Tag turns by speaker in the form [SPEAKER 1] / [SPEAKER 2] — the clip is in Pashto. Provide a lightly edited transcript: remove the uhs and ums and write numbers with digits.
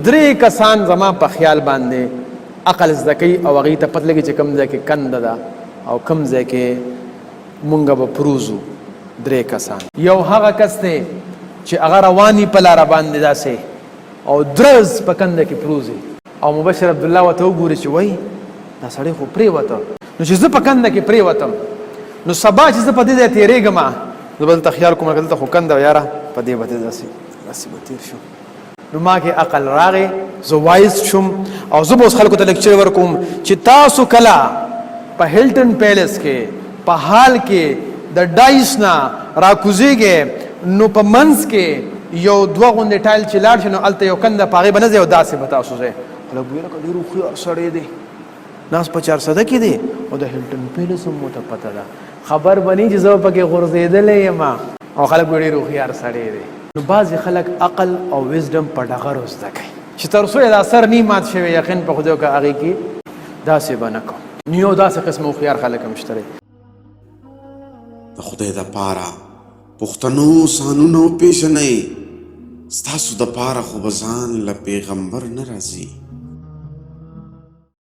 [SPEAKER 1] درې کسان زما په خیال باندې عقل زده کوي او هغوی ته پته لګي چې کوم ځای کې کنده ده او کوم ځای کې مونږ به پروزو. درې کسان، یو هغه کس دی چې هغه رواني په لاره باندې داسې او درز په کنده کې پروزي او مبشر عبدالله ورته وګوري چې وایي دا سړی خو پرېوته، نو چې زه په کنده کې پرېوتم نو سبا چې زه په دې ځای تېرېږم زه به دلته خیال کوم دلته خو کنده وه یاره په دې به داسې به تېر شو. نو ما کې عقل راغی، زه وایز شوم او زه به اوس خلکو ته لیکچر ورکوم چې تاسو کله په هیلټن پیلس کې په حال کې د ډایس نه راکوزېږئ نو په منځ کې یو دوه غوندې ټایل چې لاړ شي نو هلته یو کنده په هغې به نه ځئ او داسې به تاسو ځئ. خلک ویل که ډېر هوښیار سړی دی، ناست په 400 کې دی او د هیلټن پیلس هم ورته پته ده، خبر به نه چې زه به پکې غورځېدلی یم او خلک به ډېر هوښیار سړی دی. نو بعضې خلک عقل او وزډم په ډغرو زده کوي چې تر څو یې دا سر نی مات شوی یقین په خدای وکړه هغې کې داسې به نه کوم. نو یو داسې قسمه هوښیار خلک هم شته دی.
[SPEAKER 2] د خدای دپاره پښتنو سانونه وپېژنئ، ستاسو دپاره خو به ځان له پیغمبر نه راځي.